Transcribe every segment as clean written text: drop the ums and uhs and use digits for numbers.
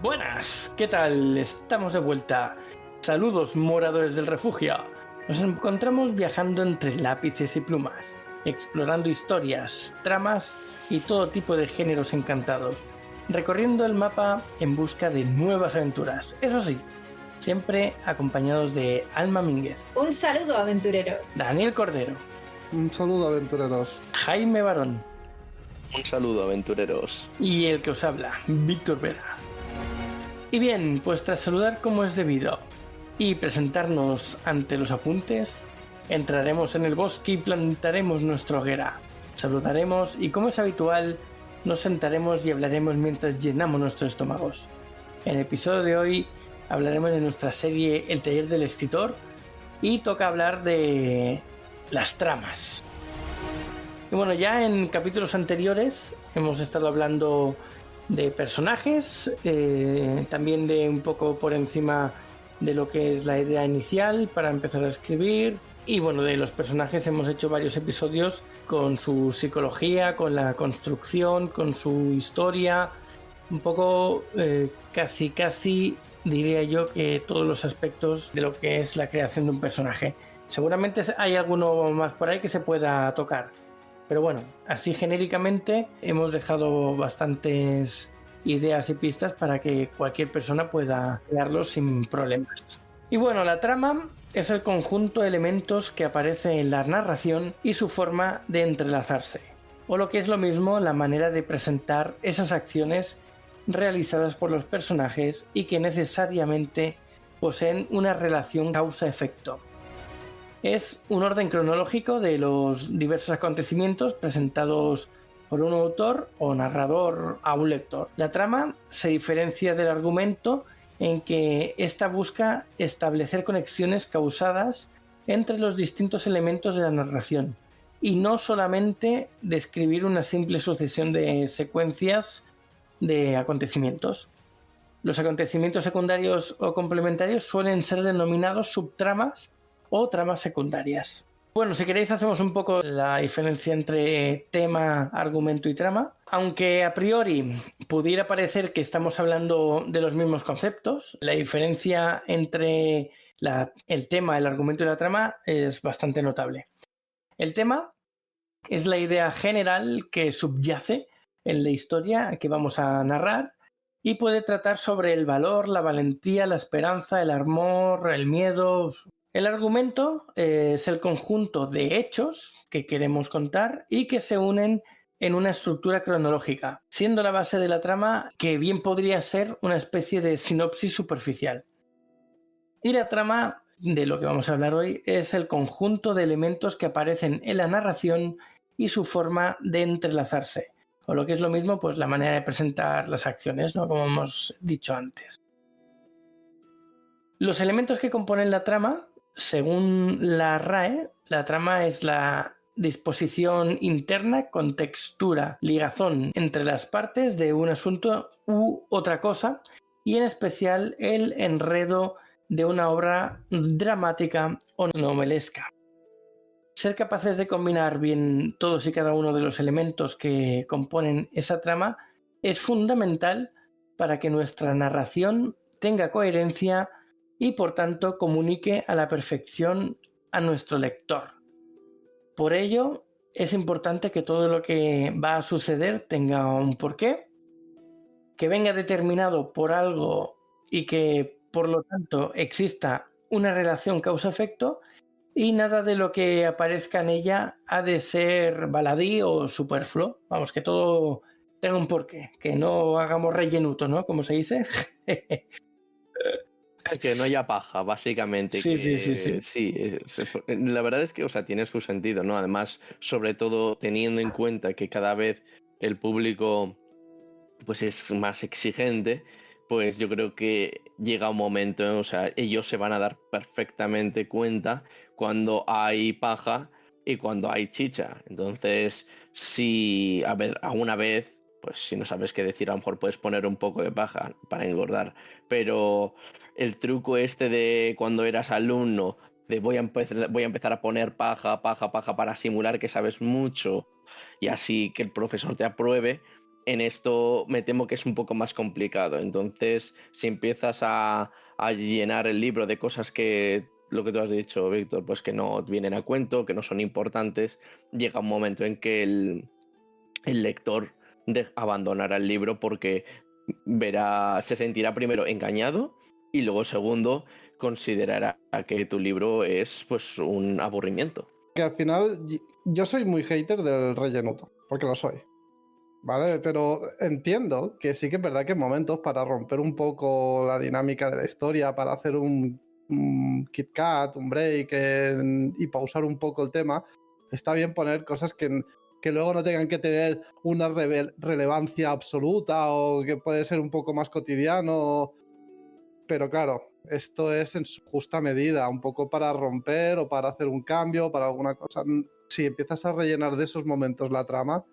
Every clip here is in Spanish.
Buenas, ¿qué tal? Estamos de vuelta. Saludos, moradores del refugio. Nos encontramos viajando entre lápices y plumas, explorando historias, tramas y todo tipo de géneros encantados, recorriendo el mapa en busca de nuevas aventuras. Eso sí, siempre acompañados de Alma Mínguez, Un saludo, aventureros. Daniel Cordero, Un saludo, aventureros. Jaime Barón Un saludo, aventureros. y el que os habla, Víctor Vera. Y bien, pues tras saludar como es debido y presentarnos ante los apuntes, entraremos en el bosque y plantaremos nuestra hoguera. Saludaremos y, como es habitual, nos sentaremos y hablaremos mientras llenamos nuestros estómagos. En el episodio de hoy hablaremos de nuestra serie El taller del escritor y toca hablar de las tramas. Y bueno, ya en capítulos anteriores hemos estado hablando de personajes, también de un poco por encima de lo que es la idea inicial para empezar a escribir. Y bueno, de los personajes hemos hecho varios episodios con su psicología, con la construcción, con su historia, un poco casi diría yo que todos los aspectos de lo que es la creación de un personaje. Seguramente hay alguno más por ahí que se pueda tocar. Pero bueno, así genéricamente hemos dejado bastantes ideas y pistas para que cualquier persona pueda crearlos sin problemas. Y bueno, la trama es el conjunto de elementos que aparece en la narración y su forma de entrelazarse, o lo que es lo mismo, la manera de presentar esas acciones realizadas por los personajes y que necesariamente poseen una relación causa-efecto. Es un orden cronológico de los diversos acontecimientos presentados por un autor o narrador a un lector. La trama se diferencia del argumento en que ésta busca establecer conexiones causadas entre los distintos elementos de la narración y no solamente describir una simple sucesión de secuencias de acontecimientos. Los acontecimientos secundarios o complementarios suelen ser denominados subtramas o tramas secundarias. Bueno, si queréis hacemos un poco la diferencia entre tema, argumento y trama. Aunque a priori pudiera parecer que estamos hablando de los mismos conceptos, la diferencia entre el tema, el argumento y la trama es bastante notable. El tema es la idea general que subyace en la historia que vamos a narrar y puede tratar sobre el valor, la valentía, la esperanza, el amor, el miedo. El argumento es el conjunto de hechos que queremos contar y que se unen en una estructura cronológica, siendo la base de la trama que bien podría ser una especie de sinopsis superficial. Y la trama de lo que vamos a hablar hoy es el conjunto de elementos que aparecen en la narración y su forma de entrelazarse, o lo que es lo mismo, pues la manera de presentar las acciones, ¿no? Como hemos dicho antes. Los elementos que componen la trama, según la RAE, la trama es la disposición interna, contextura, ligazón entre las partes de un asunto u otra cosa, y en especial el enredo de una obra dramática o novelesca. Ser capaces de combinar bien todos y cada uno de los elementos que componen esa trama es fundamental para que nuestra narración tenga coherencia y por tanto comunique a la perfección a nuestro lector. Por ello, es importante que todo lo que va a suceder tenga un porqué, que venga determinado por algo y que por lo tanto exista una relación causa-efecto, y nada de lo que aparezca en ella ha de ser baladí o superfluo. Vamos, que todo tenga un porqué, que no hagamos rellenuto, ¿no? Como se dice. Es que no haya paja, básicamente. Sí. La verdad es que, o sea, tiene su sentido, ¿no? Además, sobre todo teniendo en cuenta que cada vez el público pues es más exigente, pues yo creo que llega un momento, o sea, ellos se van a dar perfectamente cuenta cuando hay paja y cuando hay chicha. Entonces, si, a ver, alguna vez, pues si no sabes qué decir, a lo mejor puedes poner un poco de paja para engordar, pero el truco este de cuando eras alumno, de voy a empezar a poner paja para simular que sabes mucho y así que el profesor te apruebe, en esto me temo que es un poco más complicado. Entonces, si empiezas a llenar el libro de cosas que, lo que tú has dicho, Víctor, pues que no vienen a cuento, que no son importantes, llega un momento en que el lector abandonará el libro porque se sentirá primero engañado y luego segundo considerará que tu libro es pues un aburrimiento. Que al final yo soy muy hater del rellenuto, porque lo soy, ¿vale? Pero entiendo que sí que es verdad que en momentos para romper un poco la dinámica de la historia, para hacer un Kit Kat, un break y pausar un poco el tema, está bien poner cosas que luego no tengan que tener una relevancia absoluta o que puede ser un poco más cotidiano. Pero claro, esto es en su justa medida, un poco para romper o para hacer un cambio, para alguna cosa. Si empiezas a rellenar de esos momentos la trama,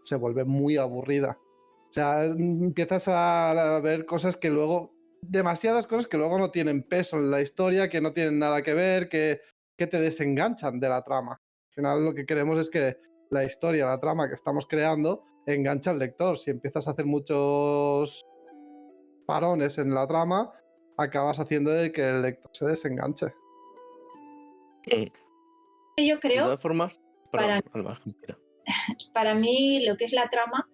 se vuelve muy aburrida. O sea, empiezas a ver cosas que luego, demasiadas cosas que luego no tienen peso en la historia, que no tienen nada que ver, que te desenganchan de la trama. Al final lo que queremos es que la historia, la trama que estamos creando, engancha al lector. Si empiezas a hacer muchos parones en la trama, acabas haciendo de que el lector se desenganche. Yo De creo, todas formas, perdón, para, Alba, mira. para mí lo que es la trama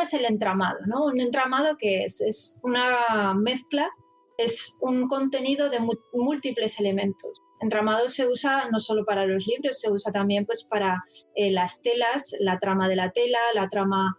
es el entramado, ¿no? Un entramado que es una mezcla, es un contenido de múltiples elementos. Entramado se usa no solo para los libros, se usa también pues para las telas, la trama de la tela, la trama,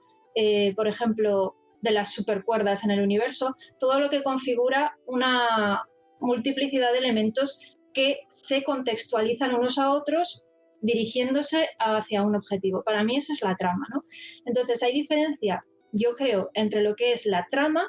por ejemplo, de las supercuerdas en el universo, todo lo que configura una multiplicidad de elementos que se contextualizan unos a otros dirigiéndose hacia un objetivo. Para mí eso es la trama, ¿no? Entonces hay diferencia, yo creo, entre lo que es la trama,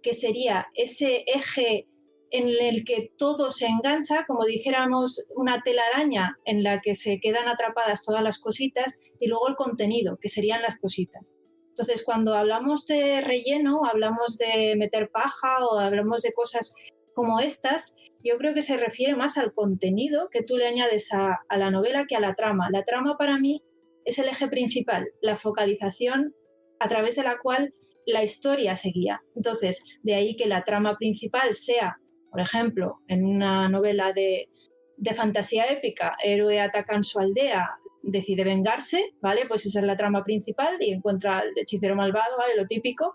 que sería ese eje en el que todo se engancha, como dijéramos una telaraña en la que se quedan atrapadas todas las cositas, y luego el contenido, que serían las cositas. Entonces, cuando hablamos de relleno, hablamos de meter paja o hablamos de cosas como estas, yo creo que se refiere más al contenido que tú le añades a la novela que a la trama. La trama para mí es el eje principal, la focalización a través de la cual la historia se guía. Entonces, de ahí que la trama principal sea, por ejemplo, en una novela de fantasía épica, héroe ataca en su aldea, decide vengarse, ¿vale? Pues esa es la trama principal y encuentra al hechicero malvado, ¿vale? Lo típico.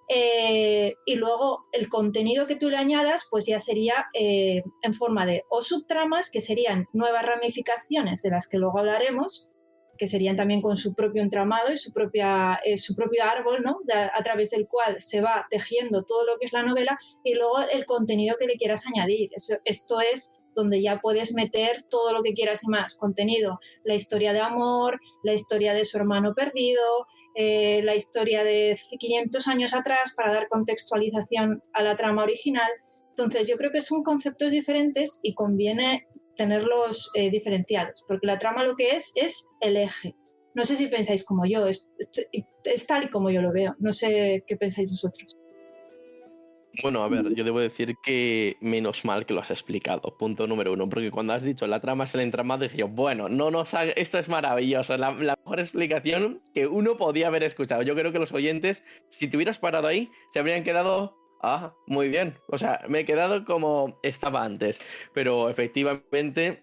Y luego el contenido que tú le añadas pues ya sería en forma de o subtramas, que serían nuevas ramificaciones de las que luego hablaremos, que serían también con su propio entramado y su propio árbol, ¿no? A través del cual se va tejiendo todo lo que es la novela, y luego el contenido que le quieras añadir. Esto es donde ya puedes meter todo lo que quieras y más contenido, la historia de amor, la historia de su hermano perdido, la historia de 500 años atrás, para dar contextualización a la trama original. Entonces yo creo que son conceptos diferentes y conviene tenerlos diferenciados, porque la trama lo que es el eje. No sé si pensáis como yo, es tal y como yo lo veo, no sé qué pensáis vosotros. Bueno, a ver, yo debo decir que menos mal que lo has explicado, punto número uno, porque cuando has dicho la trama es el entramado, dije yo, bueno, esto es maravilloso, la mejor explicación que uno podía haber escuchado. Yo creo que los oyentes, si te hubieras parado ahí, se habrían quedado, muy bien, o sea, me he quedado como estaba antes, pero efectivamente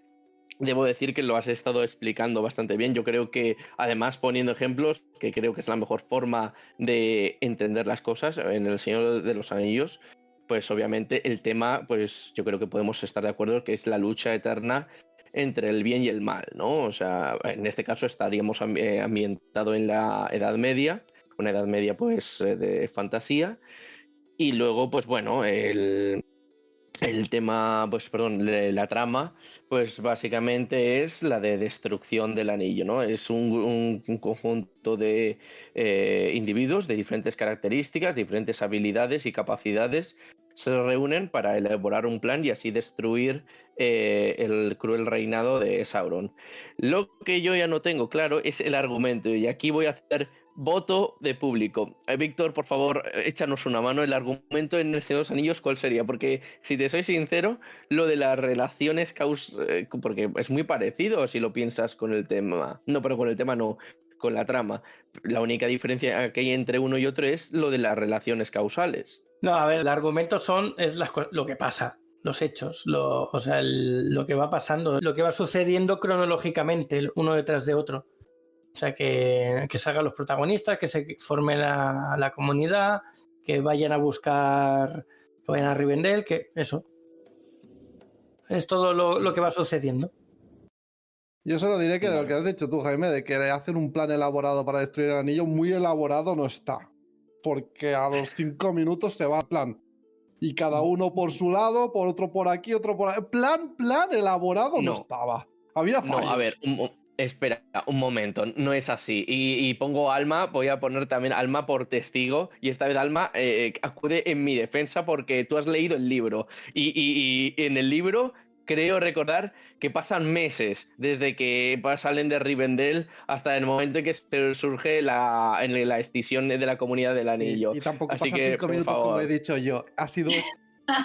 debo decir que lo has estado explicando bastante bien. Yo creo que, además, poniendo ejemplos, que creo que es la mejor forma de entender las cosas en El Señor de los Anillos, pues obviamente el tema, pues yo creo que podemos estar de acuerdo que es la lucha eterna entre el bien y el mal, ¿no? O sea, en este caso estaríamos ambientado en la Edad Media, una Edad Media pues de fantasía, y luego, pues bueno, el tema, pues perdón, la trama, pues básicamente es la de destrucción del anillo, ¿no? Es un conjunto de individuos de diferentes características, diferentes habilidades y capacidades se reúnen para elaborar un plan y así destruir el cruel reinado de Sauron. Lo que yo ya no tengo claro es el argumento, y aquí voy a hacer voto de público. Víctor, por favor, échanos una mano. El argumento en El Señor de los Anillos, ¿cuál sería? Porque, si te soy sincero, lo de las relaciones porque es muy parecido si lo piensas con el tema. No, pero con el tema no. con la trama. La única diferencia que hay entre uno y otro es lo de las relaciones causales. No, a ver, el argumento es lo que pasa, los hechos, lo que va pasando, lo que va sucediendo cronológicamente, uno detrás de otro. O sea, que salgan los protagonistas, que se forme la comunidad, que vayan a buscar, que vayan a Rivendell, que eso. Es todo lo que va sucediendo. Yo solo diré que de lo que has dicho tú, Jaime, de que hacer un plan elaborado para destruir el anillo, muy elaborado no está. Porque a los 5 minutos se va el plan. Y cada uno por su lado, por otro por aquí, otro por ahí. Plan elaborado no estaba. Había fallos. No, a ver, espera, un momento, no es así. Y pongo Alma, voy a poner también Alma por testigo. Y esta vez Alma acude en mi defensa porque tú has leído el libro. Y en el libro creo recordar que pasan meses desde que salen de Rivendell hasta el momento en que surge la escisión de la comunidad del anillo. Y tampoco así pasan que, 5 minutos como he dicho yo. Ha sido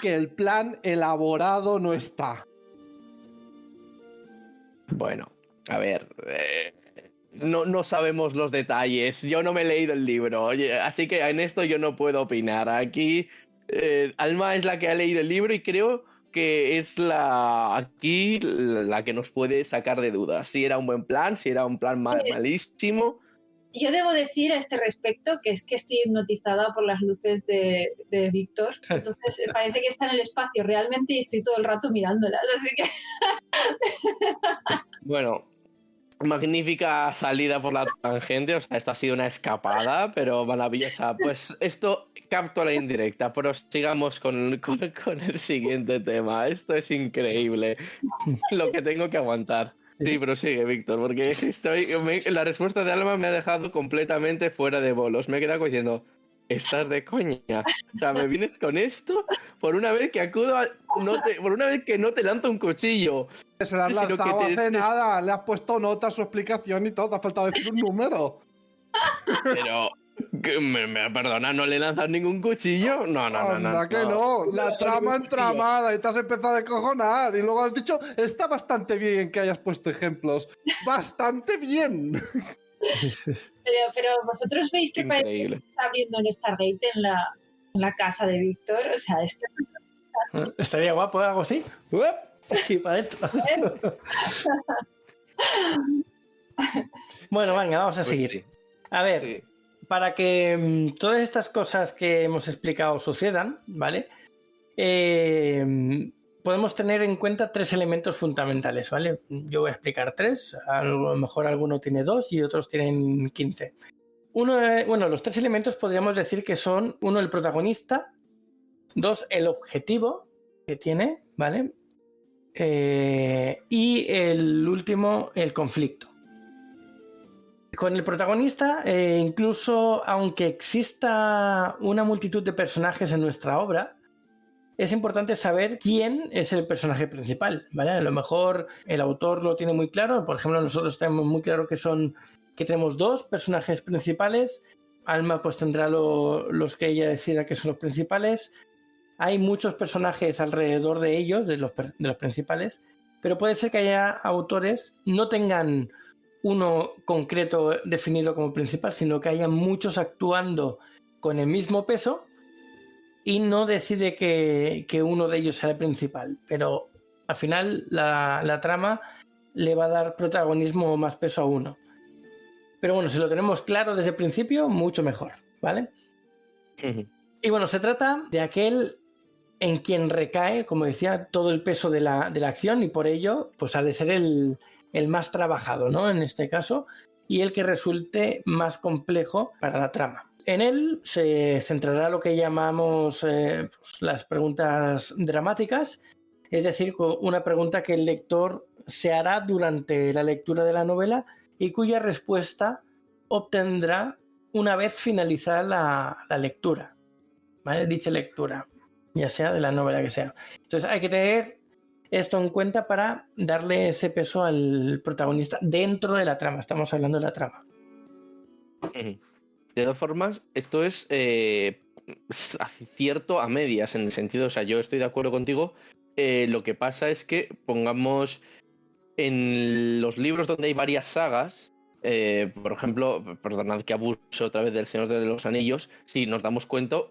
que el plan elaborado no está. Bueno, a ver, no sabemos los detalles. Yo no me he leído el libro, así que en esto yo no puedo opinar. Aquí Alma es la que ha leído el libro y creo que es la que nos puede sacar de dudas. Si era un buen plan, si era un plan malísimo. Yo debo decir a este respecto que es que estoy hipnotizada por las luces de Víctor. Entonces parece que está en el espacio realmente y estoy todo el rato mirándolas. Así que... Bueno, magnífica salida por la tangente. O sea, esta ha sido una escapada, pero maravillosa. Pues esto capto a la indirecta, pero sigamos con el siguiente tema. Esto es increíble. Lo que tengo que aguantar. Sí, prosigue, Víctor, porque la respuesta de Alma me ha dejado completamente fuera de bolos. Me he quedado diciendo, ¿estás de coña? O sea, ¿me vienes con esto? Por una vez que por una vez que no te lanzo un cuchillo. Se le has lanzado hace nada, le has puesto nota a su explicación y todo, te ha faltado decir un número. Pero... Perdona, ¿no le lanzas ningún cuchillo? No. Que no. La trama entramada y te has empezado a descojonar. Y luego has dicho, está bastante bien que hayas puesto ejemplos. Bastante bien. Pero vosotros veis que parece que está abriendo un Stargate en la casa de Víctor. O sea, es que... Estaría guapo algo así. Y para adentro. Bueno, venga, vamos a seguir. Sí. A ver. Sí. Para que todas estas cosas que hemos explicado sucedan, ¿vale? Podemos tener en cuenta 3 elementos fundamentales, ¿vale? Yo voy a explicar 3, a lo mejor alguno tiene 2 y otros tienen 15. Los 3 elementos podríamos decir que son, 1, el protagonista, 2, el objetivo que tiene, ¿vale? Y el último, el conflicto. Con el protagonista, incluso aunque exista una multitud de personajes en nuestra obra, es importante saber quién es el personaje principal, ¿vale? A lo mejor el autor lo tiene muy claro, por ejemplo, nosotros tenemos muy claro que tenemos 2 personajes principales, Alma pues tendrá los que ella decida que son los principales, hay muchos personajes alrededor de ellos, de los principales, pero puede ser que haya autores no tengan uno concreto definido como principal, sino que haya muchos actuando con el mismo peso y no decide que uno de ellos sea el principal. Pero al final la trama le va a dar protagonismo o más peso a uno. Pero bueno, si lo tenemos claro desde el principio, mucho mejor, ¿vale? Uh-huh. Y bueno, se trata de aquel en quien recae, como decía, todo el peso de la acción y por ello pues ha de ser el más trabajado, ¿no? En este caso, y el que resulte más complejo para la trama. En él se centrará lo que llamamos pues las preguntas dramáticas, es decir, una pregunta que el lector se hará durante la lectura de la novela y cuya respuesta obtendrá una vez finalizada la lectura, ¿vale? Dicha lectura, ya sea de la novela que sea. Entonces hay que tener esto en cuenta para darle ese peso al protagonista dentro de la trama. Estamos hablando de la trama. De todas formas, esto es cierto a medias, en el sentido, o sea, yo estoy de acuerdo contigo. Lo que pasa es que, pongamos, en los libros donde hay varias sagas, por ejemplo, perdonad que abuse otra vez del Señor de los Anillos, si nos damos cuenta,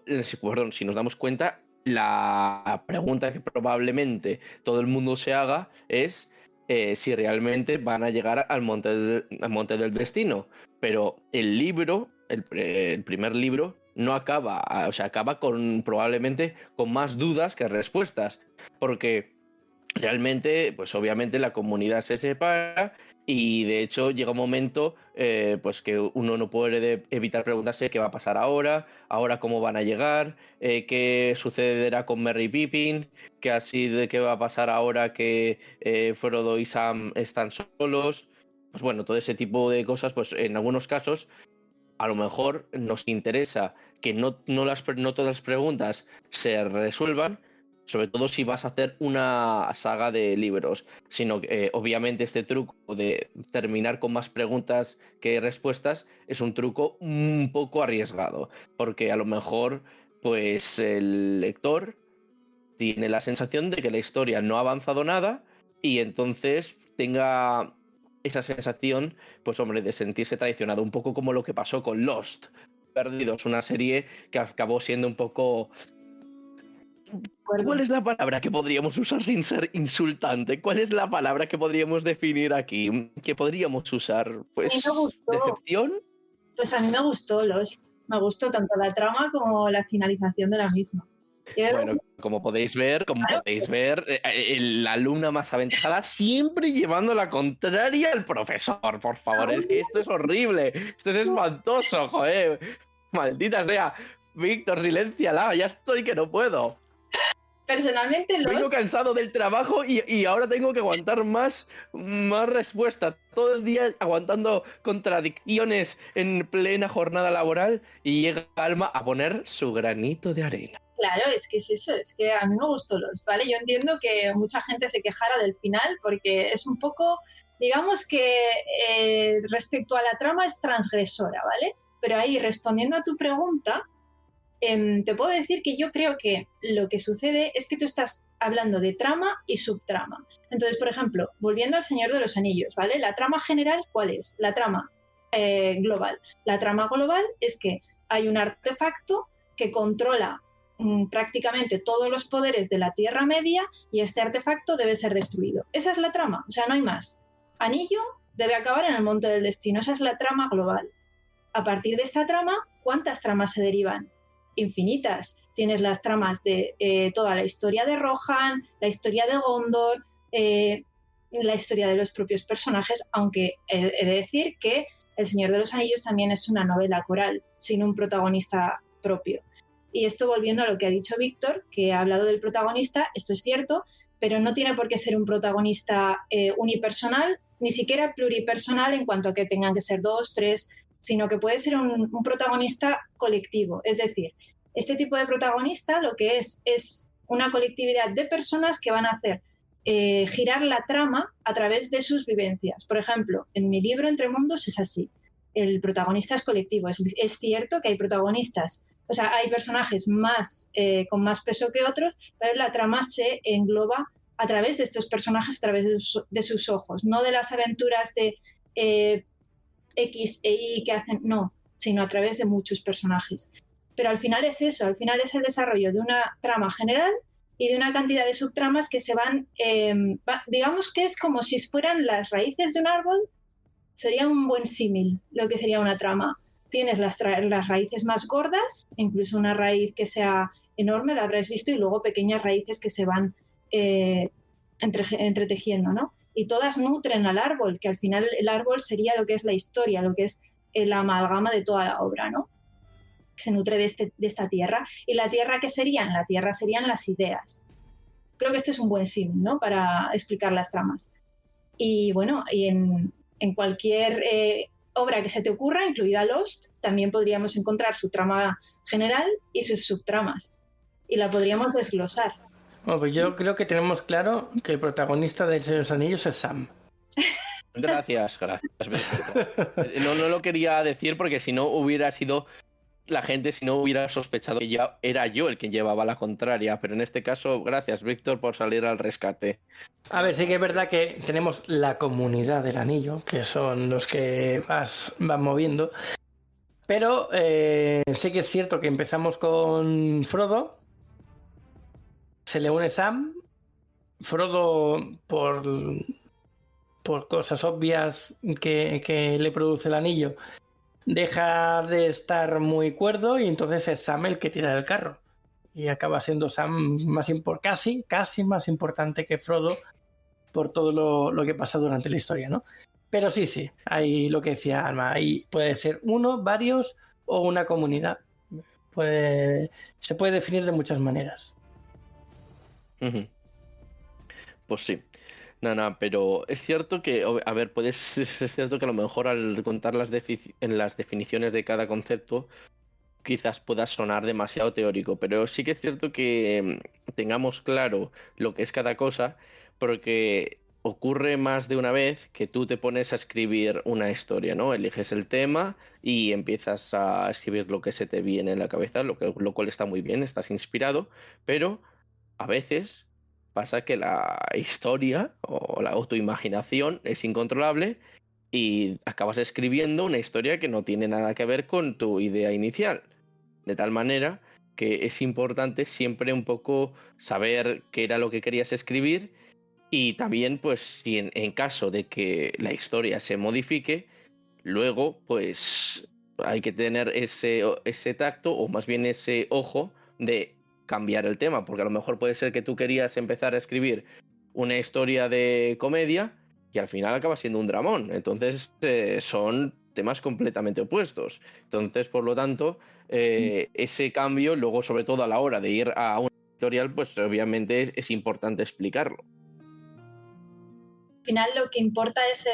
la pregunta que probablemente todo el mundo se haga es si realmente van a llegar al monte del destino. Pero el libro, el primer libro, no acaba, o sea, acaba probablemente con más dudas que respuestas, porque realmente, pues obviamente la comunidad se separa y de hecho llega un momento pues que uno no puede evitar preguntarse qué va a pasar ahora cómo van a llegar, qué sucederá con Merry y Pippin, qué va a pasar ahora que Frodo y Sam están solos. Pues bueno, todo ese tipo de cosas, pues en algunos casos a lo mejor nos interesa que no todas las preguntas se resuelvan, sobre todo si vas a hacer una saga de libros, sino que obviamente este truco de terminar con más preguntas que respuestas es un truco un poco arriesgado, porque a lo mejor pues el lector tiene la sensación de que la historia no ha avanzado nada y entonces tenga esa sensación, pues hombre, de sentirse traicionado, un poco como lo que pasó con Lost Perdidos, una serie que acabó siendo un poco... ¿Cuál es la palabra que podríamos usar sin ser insultante? ¿Cuál es la palabra que podríamos definir aquí? ¿Qué podríamos usar? Pues, ¿decepción? Pues a mí me gustó Lost. Me gustó tanto la trama como la finalización de la misma. Bueno, como podéis ver, la alumna más aventajada siempre llevando la contraria al profesor, por favor. Es que esto es horrible. Esto es espantoso, joder. Maldita sea. Víctor, silénciala. Ya estoy que no puedo. Personalmente vengo cansado del trabajo y ahora tengo que aguantar más respuestas. Todo el día aguantando contradicciones en plena jornada laboral y llega Alma a poner su granito de arena. Claro, es que es eso, es que a mí me gustó Lost, ¿vale? Yo entiendo que mucha gente se quejara del final porque es un poco, digamos que respecto a la trama es transgresora, ¿vale? Pero ahí, respondiendo a tu pregunta, te puedo decir que yo creo que lo que sucede es que tú estás hablando de trama y subtrama. Entonces, por ejemplo, volviendo al Señor de los Anillos, ¿vale? La trama general, ¿cuál es? La trama global. La trama global es que hay un artefacto que controla prácticamente todos los poderes de la Tierra Media y este artefacto debe ser destruido. Esa es la trama, o sea, no hay más. Anillo debe acabar en el Monte del Destino, esa es la trama global. A partir de esta trama, ¿cuántas tramas se derivan? Infinitas. Tienes las tramas de toda la historia de Rohan, la historia de Gondor, la historia de los propios personajes, aunque he de decir que El Señor de los Anillos también es una novela coral, sin un protagonista propio. Y esto volviendo a lo que ha dicho Víctor, que ha hablado del protagonista, esto es cierto, pero no tiene por qué ser un protagonista unipersonal, ni siquiera pluripersonal en cuanto a que tengan que ser 2, 3, sino que puede ser un protagonista colectivo. Es decir, este tipo de protagonista lo que es una colectividad de personas que van a hacer girar la trama a través de sus vivencias. Por ejemplo, en mi libro Entre Mundos es así. El protagonista es colectivo. Es cierto que hay protagonistas, o sea, hay personajes con más peso que otros, pero la trama se engloba a través de estos personajes, a través de sus ojos, no de las aventuras de X e Y que hacen, no, sino a través de muchos personajes. Pero al final es eso, al final es el desarrollo de una trama general y de una cantidad de subtramas que se van, digamos que es como si fueran las raíces de un árbol, sería un buen símil lo que sería una trama. Tienes las raíces más gordas, incluso una raíz que sea enorme, la habréis visto, y luego pequeñas raíces que se van entretejiendo, ¿no? Y todas nutren al árbol, que al final el árbol sería lo que es la historia, lo que es la amalgama de toda la obra, ¿no? Se nutre de esta tierra. ¿Y la tierra qué serían? La tierra serían las ideas. Creo que este es un buen símil, ¿no? Para explicar las tramas. Y bueno, y en cualquier obra que se te ocurra, incluida Lost, también podríamos encontrar su trama general y sus subtramas. Y la podríamos desglosar. Bueno, pues yo creo que tenemos claro que el protagonista de El Señor de los Anillos es Sam. Gracias. No lo quería decir porque si no hubiera sido la gente si no hubiera sospechado que ya era yo el que llevaba la contraria, pero en este caso, gracias Víctor por salir al rescate. A ver, sí que es verdad que tenemos la comunidad del anillo, que son los que van moviendo, pero sí que es cierto que empezamos con Frodo, se le une Sam, Frodo por cosas obvias que le produce el anillo, deja de estar muy cuerdo y entonces es Sam el que tira del carro. Y acaba siendo Sam casi más importante que Frodo por todo lo que pasa durante la historia, ¿no? Pero sí, hay lo que decía Alma, ahí puede ser uno, varios o una comunidad. Se puede definir de muchas maneras. Pues sí. No, pero es cierto que, a ver, es cierto que a lo mejor al contar en las definiciones de cada concepto quizás pueda sonar demasiado teórico, pero sí que es cierto que tengamos claro lo que es cada cosa, porque ocurre más de una vez que tú te pones a escribir una historia, ¿no? Eliges el tema y empiezas a escribir lo que se te viene en la cabeza, lo cual está muy bien, estás inspirado, pero a veces pasa que la historia o la autoimaginación es incontrolable y acabas escribiendo una historia que no tiene nada que ver con tu idea inicial. De tal manera que es importante siempre un poco saber qué era lo que querías escribir y también, pues, si en caso de que la historia se modifique, luego, pues, hay que tener ese tacto o más bien ese ojo de cambiar el tema, porque a lo mejor puede ser que tú querías empezar a escribir una historia de comedia y al final acaba siendo un dramón. Entonces, son temas completamente opuestos. Entonces, por lo tanto, ese cambio, luego, sobre todo a la hora de ir a una editorial, pues obviamente es importante explicarlo. Al final lo que importa es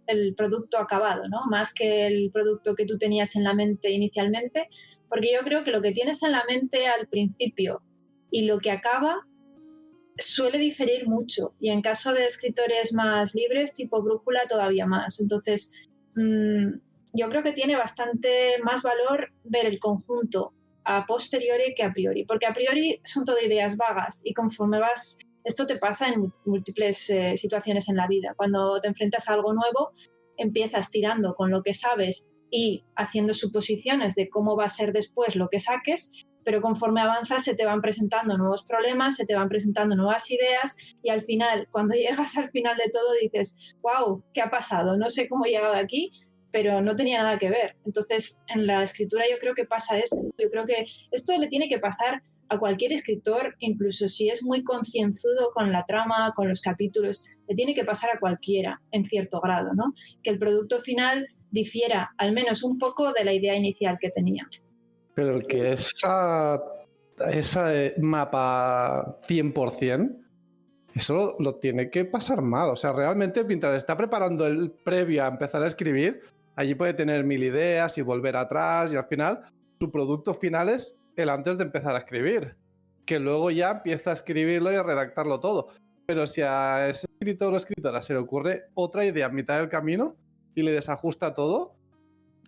el producto acabado, ¿no? Más que el producto que tú tenías en la mente inicialmente, porque yo creo que lo que tienes en la mente al principio y lo que acaba suele diferir mucho, y en caso de escritores más libres, tipo Brújula, todavía más. Entonces, yo creo que tiene bastante más valor ver el conjunto a posteriori que a priori, porque a priori son todo ideas vagas y conforme vas... Esto te pasa en múltiples situaciones en la vida. Cuando te enfrentas a algo nuevo, empiezas tirando con lo que sabes y haciendo suposiciones de cómo va a ser después lo que saques, pero conforme avanzas se te van presentando nuevos problemas, se te van presentando nuevas ideas y al final, cuando llegas al final de todo, dices, wow, ¿qué ha pasado? No sé cómo he llegado aquí, pero no tenía nada que ver. Entonces, en la escritura yo creo que pasa eso. Yo creo que esto le tiene que pasar a cualquier escritor, incluso si es muy concienzudo con la trama, con los capítulos, le tiene que pasar a cualquiera en cierto grado, ¿no? Que el producto final difiera al menos un poco de la idea inicial que tenía. Pero el que esa mapa 100%, eso lo tiene que pasar mal. O sea, realmente mientras está preparando el previo a empezar a escribir, allí puede tener 1000 ideas y volver atrás y al final su producto final es el antes de empezar a escribir, que luego ya empieza a escribirlo y a redactarlo todo. Pero si a ese escritor o escritora se le ocurre otra idea a mitad del camino y le desajusta todo,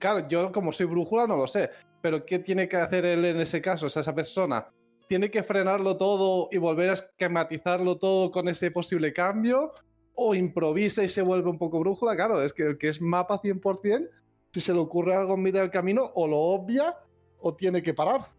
claro, yo como soy brújula no lo sé, pero ¿qué tiene que hacer él en ese caso? O sea, esa persona tiene que frenarlo todo y volver a esquematizarlo todo con ese posible cambio, o improvisa y se vuelve un poco brújula. Claro, es que el que es mapa 100%, si se le ocurre algo en mitad del camino, o lo obvia o tiene que parar.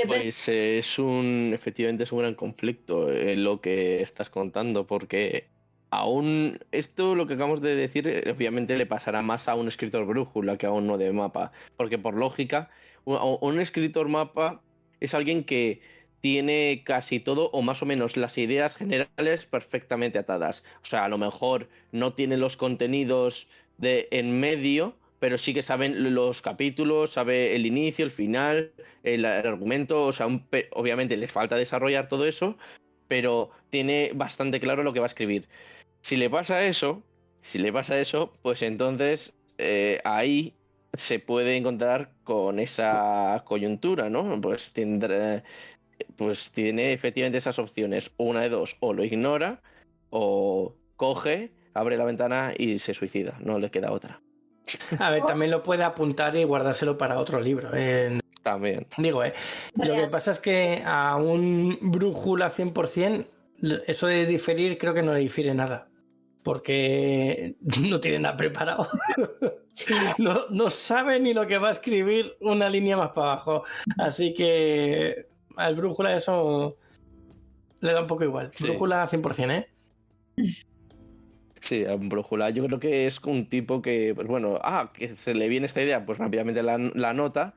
Pues efectivamente es un gran conflicto lo que estás contando, porque aún esto, lo que acabamos de decir, obviamente le pasará más a un escritor brújula que a uno de mapa, porque por lógica, un escritor mapa es alguien que tiene casi todo o más o menos las ideas generales perfectamente atadas. O sea, a lo mejor no tiene los contenidos en medio, pero sí que saben los capítulos, sabe el inicio, el final, el argumento, o sea, obviamente les falta desarrollar todo eso, pero tiene bastante claro lo que va a escribir. Si le pasa eso, pues entonces ahí se puede encontrar con esa coyuntura, ¿no? Pues tiene efectivamente esas opciones, una de dos, o lo ignora, o coge, abre la ventana y se suicida, no le queda otra. A ver, también lo puede apuntar y guardárselo para otro libro. También. Digo, lo que pasa es que a un brújula 100%, eso de diferir creo que no le difiere nada. Porque no tiene nada preparado. No sabe ni lo que va a escribir una línea más para abajo. Así que al brújula eso le da un poco igual. Sí. Brújula 100%, ¿eh? Sí, a un brújula. Yo creo que es un tipo que, pues bueno, que se le viene esta idea, pues rápidamente la nota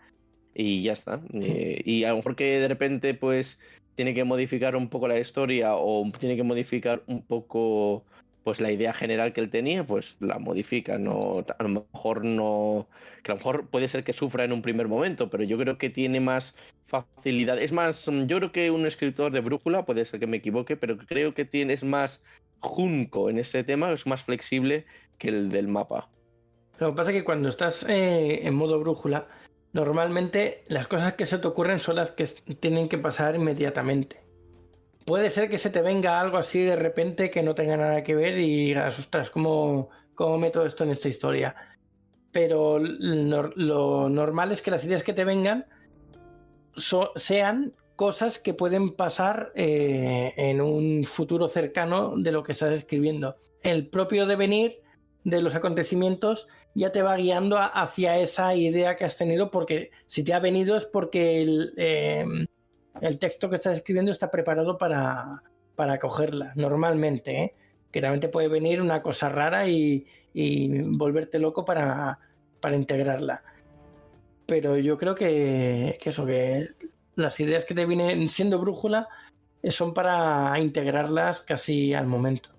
y ya está. Y a lo mejor que de repente, pues, tiene que modificar un poco la historia o tiene que modificar un poco, pues, la idea general que él tenía, pues la modifica. No, a lo mejor no, que a lo mejor puede ser que sufra en un primer momento, pero yo creo que tiene más facilidad. Es más, yo creo que un escritor de brújula, puede ser que me equivoque, pero creo que es más junco en ese tema, es más flexible que el del mapa. Lo que pasa es que cuando estás en modo brújula, normalmente las cosas que se te ocurren son las que tienen que pasar inmediatamente. Puede ser que se te venga algo así de repente que no tenga nada que ver y digas, ostras, ¿cómo meto esto en esta historia? Pero lo normal es que las ideas que te vengan sean cosas que pueden pasar en un futuro cercano de lo que estás escribiendo. El propio devenir de los acontecimientos ya te va guiando hacia esa idea que has tenido, porque si te ha venido es porque el texto que estás escribiendo está preparado para cogerla, normalmente, ¿eh? Que realmente puede venir una cosa rara y volverte loco para integrarla. Pero yo creo que las ideas que te vienen siendo brújula son para integrarlas casi al momento.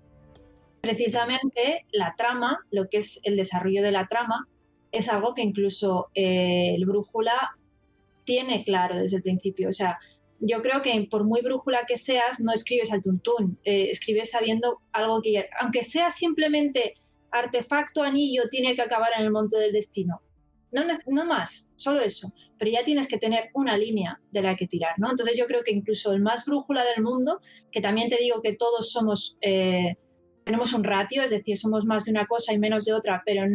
Precisamente la trama, lo que es el desarrollo de la trama, es algo que incluso el brújula tiene claro desde el principio. O sea, yo creo que por muy brújula que seas, no escribes al tuntún, escribes sabiendo algo que, aunque sea simplemente artefacto anillo, tiene que acabar en el monte del destino. No más, solo eso. Pero ya tienes que tener una línea de la que tirar, ¿no? Entonces yo creo que incluso el más brújula del mundo, que también te digo que todos somos, tenemos un ratio, es decir, somos más de una cosa y menos de otra, pero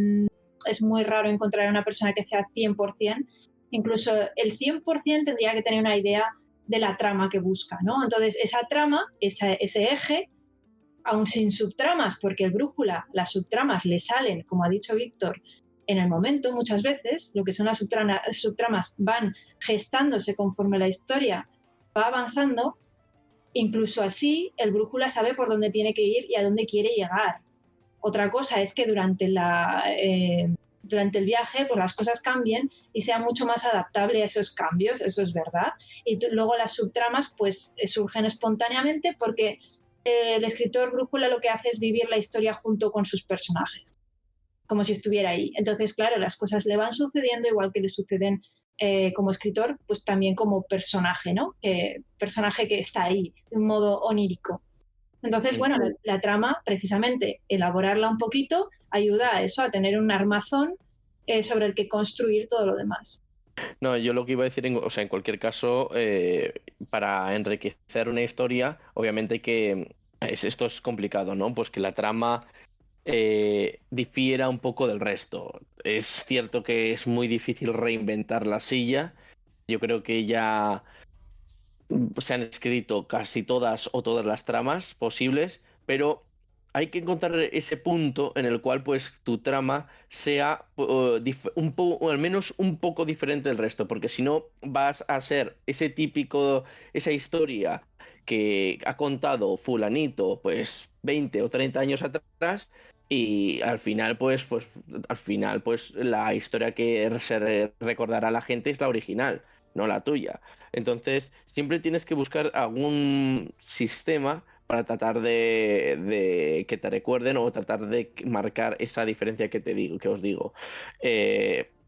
es muy raro encontrar a una persona que sea 100%. Incluso el 100% tendría que tener una idea de la trama que busca, ¿no? Entonces esa trama, ese eje, aún sin subtramas, porque el brújula, las subtramas le salen, como ha dicho Víctor, en el momento muchas veces, lo que son las subtramas van gestándose conforme la historia va avanzando, incluso así el brújula sabe por dónde tiene que ir y a dónde quiere llegar. Otra cosa es que durante el viaje pues las cosas cambien y sea mucho más adaptable a esos cambios, eso es verdad. Y luego las subtramas pues surgen espontáneamente porque el escritor brújula lo que hace es vivir la historia junto con sus personajes, como si estuviera ahí. Entonces, claro, las cosas le van sucediendo igual que le suceden como escritor, pues también como personaje, ¿no? Personaje que está ahí, de un modo onírico. Entonces, bueno, la trama, precisamente, elaborarla un poquito, ayuda a eso, a tener un armazón sobre el que construir todo lo demás. No, yo lo que iba a decir, en cualquier caso, para enriquecer una historia, obviamente esto es complicado, ¿no? Pues que la trama difiera un poco del resto. Es cierto que es muy difícil reinventar la silla. Yo creo que ya se han escrito casi todas o todas las tramas posibles, pero hay que encontrar ese punto en el cual pues tu trama sea al menos un poco diferente del resto, porque si no vas a ser esa historia que ha contado fulanito pues 20 o 30 años atrás y al final pues la historia que se recordará a la gente es la original, no la tuya. Entonces, siempre tienes que buscar algún sistema para tratar de que te recuerden o tratar de marcar esa diferencia que os digo.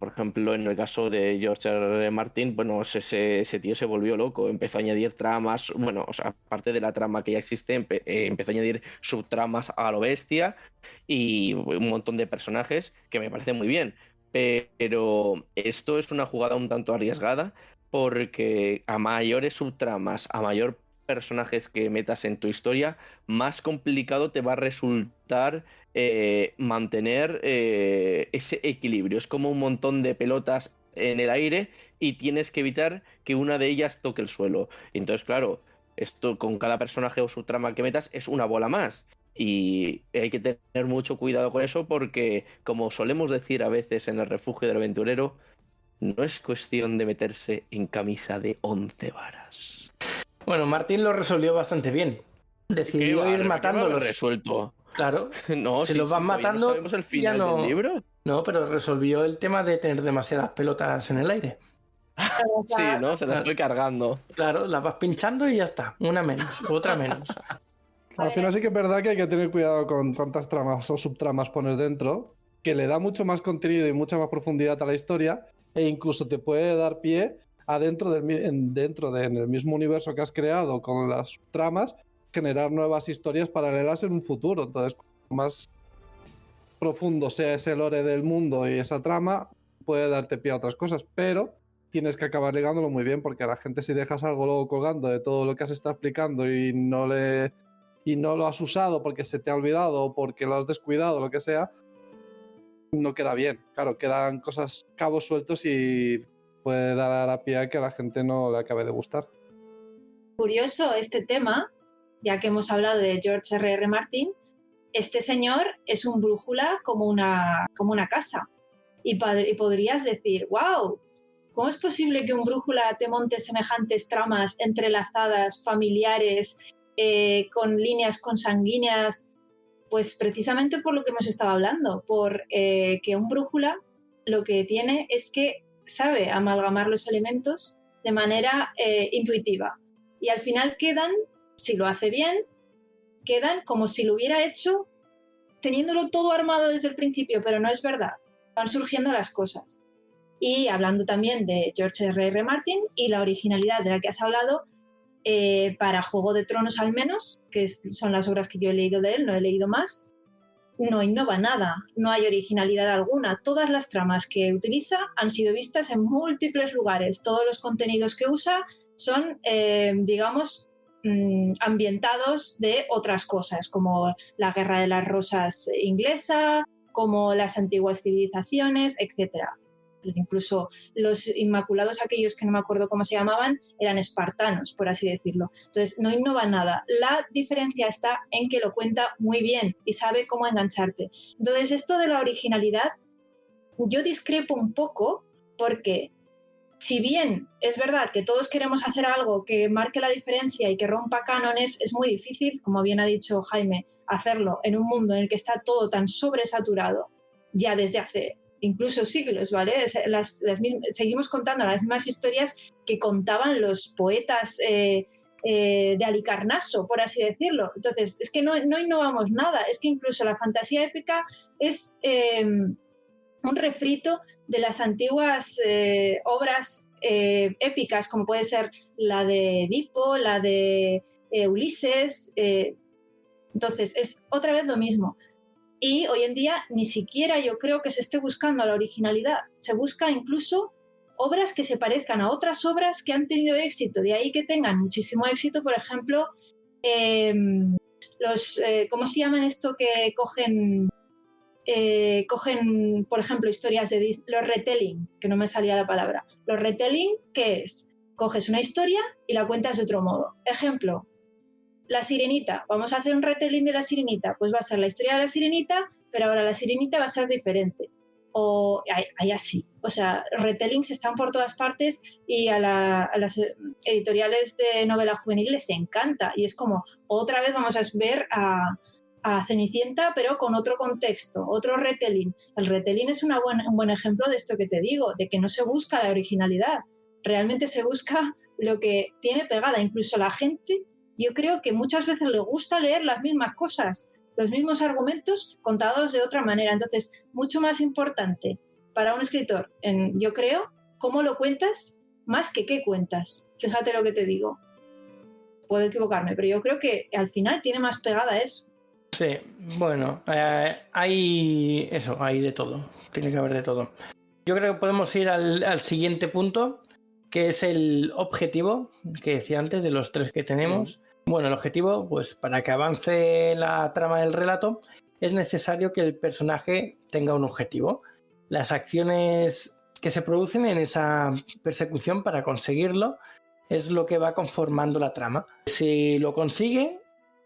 Por ejemplo, en el caso de George R. Martin, bueno, ese tío se volvió loco, empezó a añadir tramas, bueno, o sea, aparte de la trama que ya existe, empezó a añadir subtramas a lo bestia y un montón de personajes que me parece muy bien. Pero esto es una jugada un tanto arriesgada porque a mayores subtramas, a mayor personajes que metas en tu historia, más complicado te va a resultar mantener ese equilibrio. Es como un montón de pelotas en el aire y tienes que evitar que una de ellas toque el suelo. Entonces, claro, esto con cada personaje o subtrama que metas es una bola más. Y hay que tener mucho cuidado con eso porque, como solemos decir a veces en el refugio del aventurero, no es cuestión de meterse en camisa de 11 varas. Bueno, Martín lo resolvió bastante bien. Decidió ir ¿Qué va a haber matándolos. resuelto? Claro, No, si sí, los van todavía no matando, sabemos el ya final del no. libro. No, pero resolvió el tema de tener demasiadas pelotas en el aire. Sí, ¿no? Se las Claro, fue cargando. claro, las vas pinchando y ya está. Una menos, otra menos. Al final sí que es verdad que hay que tener cuidado con cuántas tramas o subtramas pones dentro, que le da mucho más contenido y mucha más profundidad a la historia, e incluso te puede dar pie a en el mismo universo que has creado con las tramas, generar nuevas historias paralelas en un futuro. Entonces, cuanto más profundo sea ese lore del mundo y esa trama, puede darte pie a otras cosas, pero tienes que acabar ligándolo muy bien, porque a la gente, si dejas algo luego colgando de todo lo que has estado explicando y no lo has usado porque se te ha olvidado o porque lo has descuidado, lo que sea, no queda bien. Claro, quedan cosas, cabos sueltos, y puede dar a pie a que a la gente no le acabe de gustar. Curioso este tema, ya que hemos hablado de George R.R. Martin, este señor es un brújula como una casa. Y podrías decir, wow, ¿cómo es posible que un brújula te monte semejantes tramas entrelazadas, familiares, con líneas consanguíneas? Pues precisamente por lo que hemos estado hablando, por que un brújula lo que tiene es que sabe amalgamar los elementos de manera intuitiva. Y al final quedan, si lo hace bien, quedan como si lo hubiera hecho teniéndolo todo armado desde el principio, pero no es verdad. Van surgiendo las cosas. Y hablando también de George R.R. Martin y la originalidad de la que has hablado, para Juego de Tronos al menos, que son las obras que yo he leído de él, no he leído más, no innova nada, no hay originalidad alguna. Todas las tramas que utiliza han sido vistas en múltiples lugares. Todos los contenidos que usa son, digamos, ambientados de otras cosas, como la Guerra de las Rosas inglesa, como las antiguas civilizaciones, etc. Incluso los Inmaculados, aquellos que no me acuerdo cómo se llamaban, eran espartanos, por así decirlo. Entonces, no innova nada. La diferencia está en que lo cuenta muy bien y sabe cómo engancharte. Entonces, esto de la originalidad, yo discrepo un poco, porque si bien es verdad que todos queremos hacer algo que marque la diferencia y que rompa cánones, es muy difícil, como bien ha dicho Jaime, hacerlo en un mundo en el que está todo tan sobresaturado ya desde hace incluso siglos, ¿vale? Seguimos contando las mismas historias que contaban los poetas de Halicarnaso, por así decirlo. Entonces, es que no innovamos nada, es que incluso la fantasía épica es un refrito de las antiguas obras épicas, como puede ser la de Edipo, la de Ulises. Entonces, es otra vez lo mismo. Y hoy en día ni siquiera yo creo que se esté buscando la originalidad. Se busca incluso obras que se parezcan a otras obras que han tenido éxito. De ahí que tengan muchísimo éxito, por ejemplo, ¿cómo se llaman esto que cogen, por ejemplo, historias de Disney? Los retelling, que no me salía la palabra. Los retelling, ¿qué es? Coges una historia y la cuentas de otro modo. Ejemplo, La Sirenita. Vamos a hacer un retelling de La Sirenita. Pues va a ser la historia de La Sirenita, pero ahora La Sirenita va a ser diferente. O hay así. O sea, retellings están por todas partes y a las editoriales de novela juvenil les encanta. Y es como, otra vez vamos a ver a Cenicienta, pero con otro contexto, otro retelling. El retelling es un buen ejemplo de esto que te digo, de que no se busca la originalidad. Realmente se busca lo que tiene pegada. Incluso la gente, yo creo que muchas veces le gusta leer las mismas cosas, los mismos argumentos contados de otra manera. Entonces, mucho más importante para un escritor, yo creo, cómo lo cuentas más que qué cuentas. Fíjate lo que te digo. Puedo equivocarme, pero yo creo que al final tiene más pegada eso. Sí, bueno, hay de todo. Tiene que haber de todo. Yo creo que podemos ir al siguiente punto, que es el objetivo que decía antes de los 3 que tenemos. Bueno, el objetivo, pues para que avance la trama del relato, es necesario que el personaje tenga un objetivo. Las acciones que se producen en esa persecución para conseguirlo es lo que va conformando la trama. Si lo consigue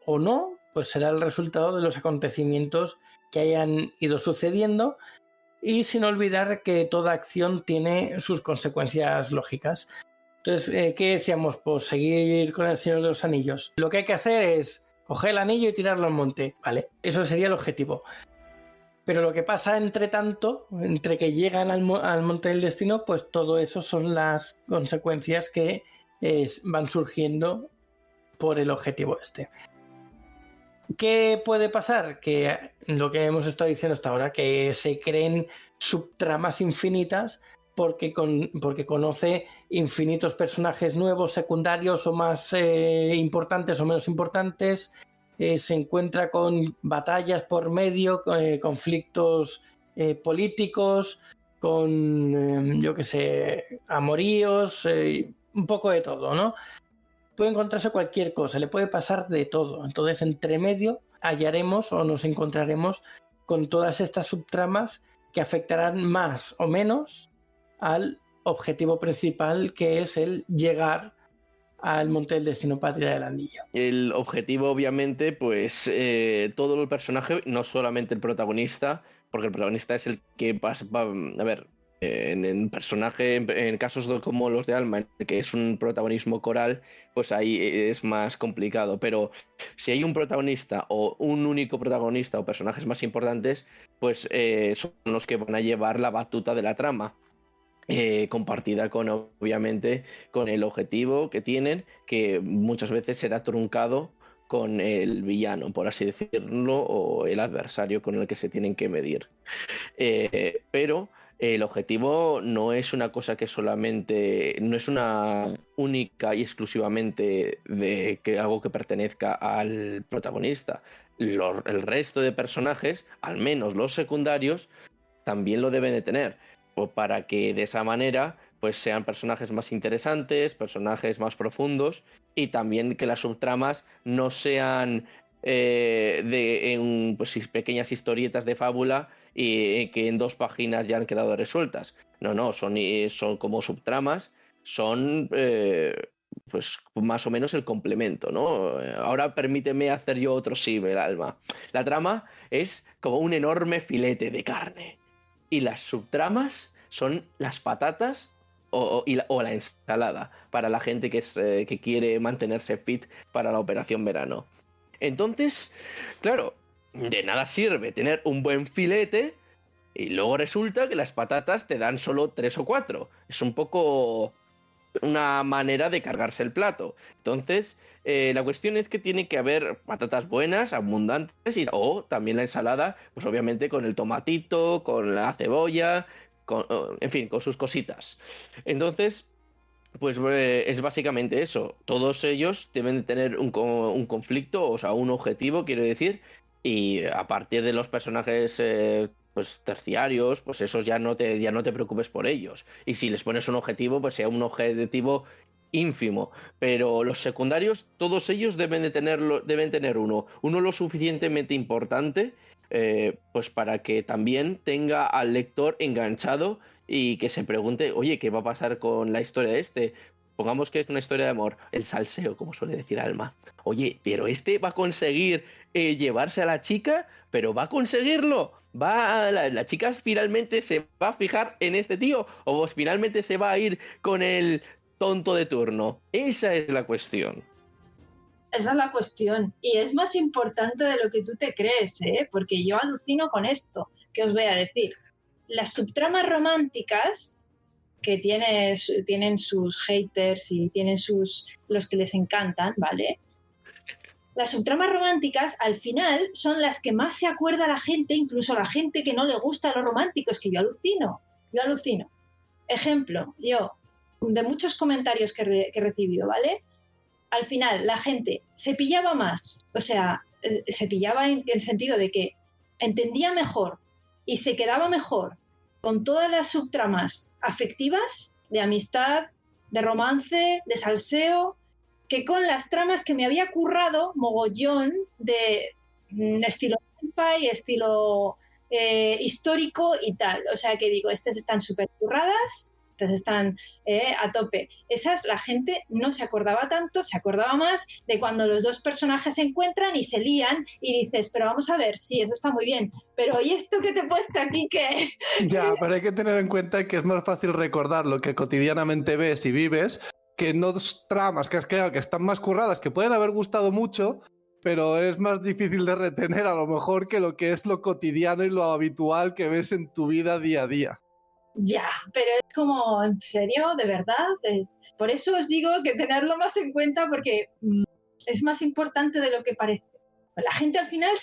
o no, pues será el resultado de los acontecimientos que hayan ido sucediendo, y sin olvidar que toda acción tiene sus consecuencias lógicas. Entonces, ¿qué decíamos? Pues seguir con el Señor de los Anillos. Lo que hay que hacer es coger el anillo y tirarlo al monte, ¿vale? Eso sería el objetivo. Pero lo que pasa entre tanto, entre que llegan al monte del destino, pues todo eso son las consecuencias que van surgiendo por el objetivo este. ¿Qué puede pasar? Que lo que hemos estado diciendo hasta ahora, que se creen subtramas infinitas porque conoce infinitos personajes nuevos, secundarios o más importantes o menos importantes, se encuentra con batallas por medio, conflictos políticos, con, yo qué sé, amoríos, un poco de todo, ¿no? Puede encontrarse cualquier cosa, le puede pasar de todo. Entonces, entre medio, hallaremos o nos encontraremos con todas estas subtramas que afectarán más o menos al objetivo principal, que es el llegar al monte del destino, patria del anillo. El objetivo, obviamente, pues todo el personaje, no solamente el protagonista, porque el protagonista es el que va a ver, en el personaje, en casos como los de Alma, que es un protagonismo coral, pues ahí es más complicado. Pero si hay un protagonista o un único protagonista o personajes más importantes, pues son los que van a llevar la batuta de la trama. Compartida con, obviamente, con el objetivo que tienen, que muchas veces será truncado con el villano, por así decirlo, o el adversario con el que se tienen que medir. Pero el objetivo no es una cosa que solamente, no es una única y exclusivamente de que algo que pertenezca al protagonista. El resto de personajes, al menos los secundarios, también lo deben de tener, o para que de esa manera pues sean personajes más interesantes, personajes más profundos, y también que las subtramas no sean pues, pequeñas historietas de fábula y que en 2 páginas ya han quedado resueltas. No, son como subtramas, son pues más o menos el complemento, ¿no? Ahora permíteme hacer yo otro símil, Alma. La trama es como un enorme filete de carne, y las subtramas son las patatas o la ensalada para la gente que quiere mantenerse fit para la operación verano. Entonces, claro, de nada sirve tener un buen filete y luego resulta que las patatas te dan solo 3 o 4. Es un poco una manera de cargarse el plato. Entonces, la cuestión es que tiene que haber patatas buenas, abundantes, o también la ensalada, pues obviamente con el tomatito, con la cebolla, en fin, con sus cositas. Entonces, pues es básicamente eso. Todos ellos deben de tener un conflicto, o sea, un objetivo, quiero decir, y a partir de los personajes pues terciarios, pues esos ya no te preocupes por ellos. Y si les pones un objetivo, pues sea un objetivo ínfimo. Pero los secundarios, todos ellos deben tener uno lo suficientemente importante, pues para que también tenga al lector enganchado y que se pregunte, oye, ¿qué va a pasar con la historia de este? Pongamos que es una historia de amor, el salseo, como suele decir Alma. Oye, pero este va a conseguir llevarse a la chica, pero va a conseguirlo. La chica finalmente se va a fijar en este tío, o finalmente se va a ir con el tonto de turno. Esa es la cuestión. Esa es la cuestión. Y es más importante de lo que tú te crees, ¿eh? Porque yo alucino con esto, que os voy a decir. Las subtramas románticas, que tienen sus haters y tienen los que les encantan, ¿vale? Las subtramas románticas, al final, son las que más se acuerda la gente, incluso la gente que no le gusta lo romántico. Es que yo alucino. Ejemplo, de muchos comentarios que he recibido, ¿vale? Al final, la gente se pillaba más, o sea, se pillaba en el sentido de que entendía mejor y se quedaba mejor con todas las subtramas afectivas, de amistad, de romance, de salseo, que con las tramas que me había currado mogollón de estilo sci-fi, estilo histórico y tal. O sea que digo, estas están súper curradas, estas están a tope. Esas la gente no se acordaba tanto, se acordaba más de cuando los dos personajes se encuentran y se lían y dices, pero vamos a ver, sí, eso está muy bien, pero ¿y esto que te he puesto aquí qué? Ya, pero hay que tener en cuenta que es más fácil recordar lo que cotidianamente ves y vives que no tramas que has creado que están más curradas, que pueden haber gustado mucho, pero es más difícil de retener a lo mejor que lo que es lo cotidiano y lo habitual que ves en tu vida día a día. Ya, pero es como, ¿en serio? ¿De verdad? Por eso os digo que tenerlo más en cuenta porque es más importante de lo que parece. La gente al final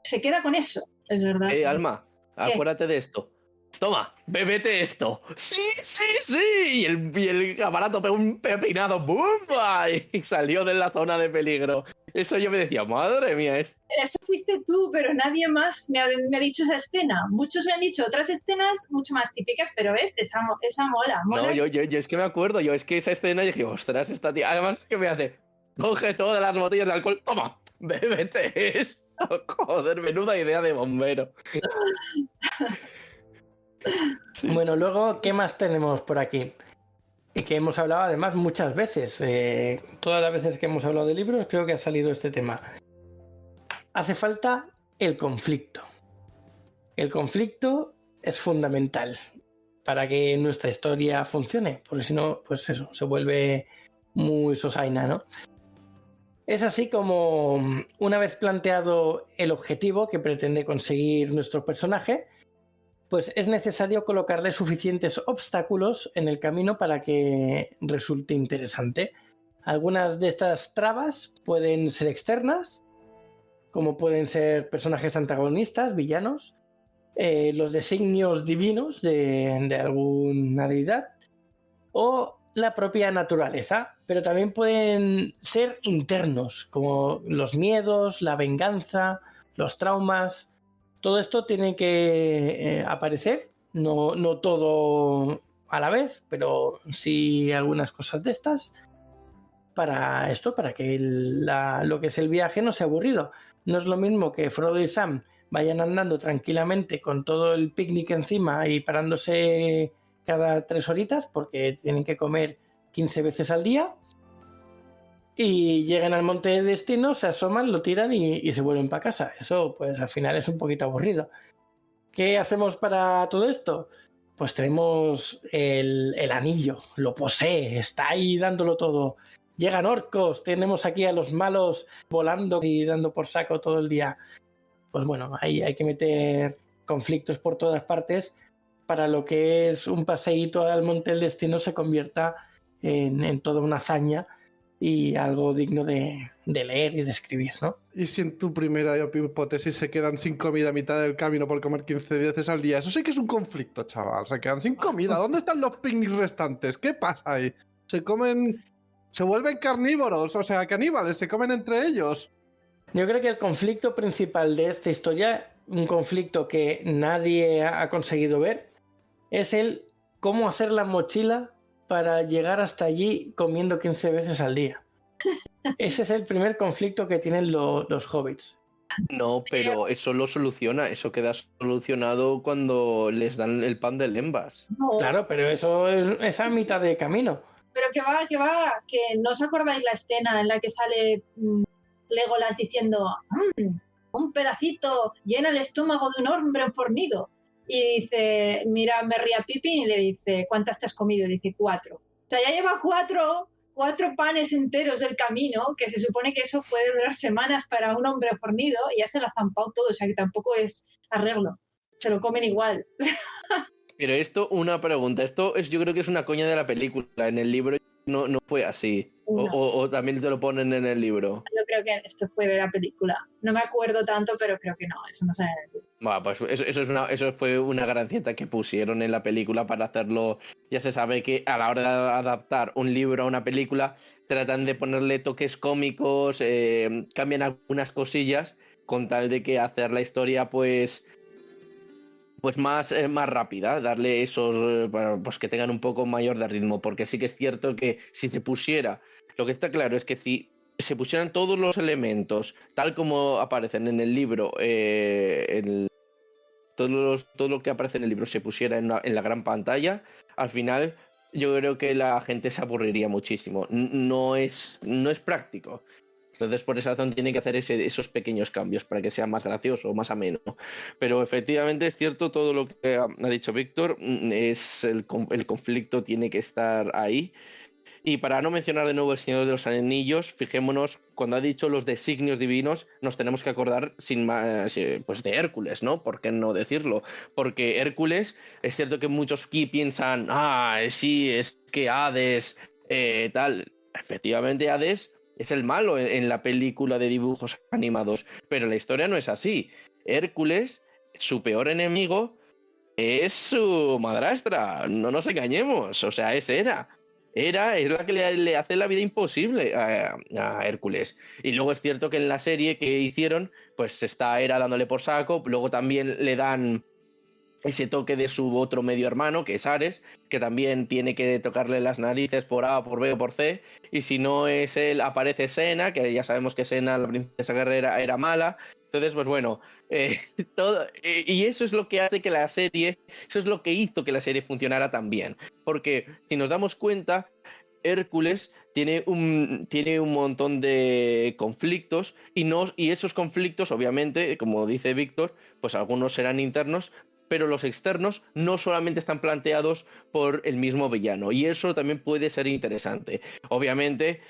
se queda con eso, es verdad. Alma, acuérdate de esto. Toma, bébete esto. Sí, sí, sí. Y el aparato pegó un pepinado, ¡bum! Y salió de la zona de peligro. Eso yo me decía, madre mía, Eso fuiste tú, pero nadie más me ha dicho esa escena. Muchos me han dicho otras escenas mucho más típicas, pero ves, esa mola. No, yo es que me acuerdo, es que esa escena dije, ostras, esta tía. Además, ¿qué me hace? Coge todas las botellas de alcohol, toma, bébete esto. Joder, menuda idea de bombero. Sí. Bueno, luego, ¿qué más tenemos por aquí? Y que hemos hablado además muchas veces. Todas las veces que hemos hablado de libros creo que ha salido este tema. Hace falta el conflicto. El conflicto es fundamental para que nuestra historia funcione, porque si no, pues eso, se vuelve muy sosaina, ¿no? Es así como, una vez planteado el objetivo que pretende conseguir nuestro personaje, pues es necesario colocarle suficientes obstáculos en el camino para que resulte interesante. Algunas de estas trabas pueden ser externas, como pueden ser personajes antagonistas, villanos, los designios divinos de alguna deidad, o la propia naturaleza, pero también pueden ser internos, como los miedos, la venganza, los traumas. Todo esto tiene que aparecer, no todo a la vez, pero sí algunas cosas de estas, para que lo que es el viaje no sea aburrido. No es lo mismo que Frodo y Sam vayan andando tranquilamente con todo el picnic encima y parándose cada 3 horitas porque tienen que comer 15 veces al día, y llegan al monte de destino, se asoman, lo tiran y se vuelven para casa. Eso pues al final es un poquito aburrido. ¿Qué hacemos para todo esto? Pues tenemos el anillo, lo posee, está ahí dándolo todo. Llegan orcos, tenemos aquí a los malos volando y dando por saco todo el día. Pues bueno, ahí hay que meter conflictos por todas partes para lo que es un paseíto al monte del destino se convierta en toda una hazaña y algo digno de leer y de escribir, ¿no? Y si en tu primera hipótesis se quedan sin comida a mitad del camino por comer 15 veces al día, eso sí que es un conflicto, chaval. Se quedan sin comida. ¿Dónde están los picnics restantes? ¿Qué pasa ahí? Se vuelven carnívoros, o sea, caníbales, se comen entre ellos. Yo creo que el conflicto principal de esta historia, un conflicto que nadie ha conseguido ver, es el cómo hacer la mochila para llegar hasta allí comiendo 15 veces al día. Ese es el primer conflicto que tienen los hobbits. No, pero eso lo soluciona, eso queda solucionado cuando les dan el pan de lembas. No. Claro, pero eso es a mitad de camino. Pero que no os acordáis la escena en la que sale Legolas diciendo un pedacito llena el estómago de un hombre fornido. Y dice, mira Merry a Pippin y le dice, ¿cuántas te has comido? Y dice, 4. O sea, ya lleva 4 panes enteros del camino, que se supone que eso puede durar semanas para un hombre fornido, y ya se lo ha zampado todo, o sea que tampoco es arreglo. Se lo comen igual. Pero esto, una pregunta, yo creo que es una coña de la película, en el libro no fue así. No. O también te lo ponen en el libro. Yo creo que esto fue de la película. No me acuerdo tanto, pero creo que no, eso no sale en el libro. Bueno, pues eso fue una gracieta que pusieron en la película para hacerlo. Ya se sabe que a la hora de adaptar un libro a una película tratan de ponerle toques cómicos, cambian algunas cosillas con tal de que hacer la historia pues pues más rápida, darle esos, pues que tengan un poco mayor de ritmo, porque sí que es cierto que si se pusiera, lo que está claro es que si se pusieran todos los elementos tal como aparecen en el libro, todo lo que aparece en el libro se pusiera en la gran pantalla, al final yo creo que la gente se aburriría muchísimo. No es práctico. Entonces, por esa razón tiene que hacer esos pequeños cambios para que sea más gracioso, más ameno. Pero efectivamente es cierto todo lo que ha dicho Víctor, es el conflicto tiene que estar ahí. Y para no mencionar de nuevo el Señor de los Anillos, fijémonos, cuando ha dicho los designios divinos, nos tenemos que acordar sin más, pues de Hércules, ¿no? ¿Por qué no decirlo? Porque Hércules, es cierto que muchos aquí piensan, sí, es que Hades, tal. Efectivamente, Hades es el malo en la película de dibujos animados, pero la historia no es así. Hércules, su peor enemigo, es su madrastra, no nos engañemos, o sea, es Hera. Hera es la que le hace la vida imposible a Hércules. Y luego es cierto que en la serie que hicieron, pues está Hera dándole por saco, luego también le dan ese toque de su otro medio hermano, que es Ares, que también tiene que tocarle las narices por A, por B o por C, y si no es él, aparece Senna, que ya sabemos que Senna, la princesa guerrera, era mala. Entonces, pues bueno, y eso es lo que hace que la serie, eso es lo que hizo que la serie funcionara tan bien, porque si nos damos cuenta, Hércules tiene un montón de conflictos y esos conflictos, obviamente, como dice Víctor, pues algunos serán internos, pero los externos no solamente están planteados por el mismo villano, y eso también puede ser interesante. Obviamente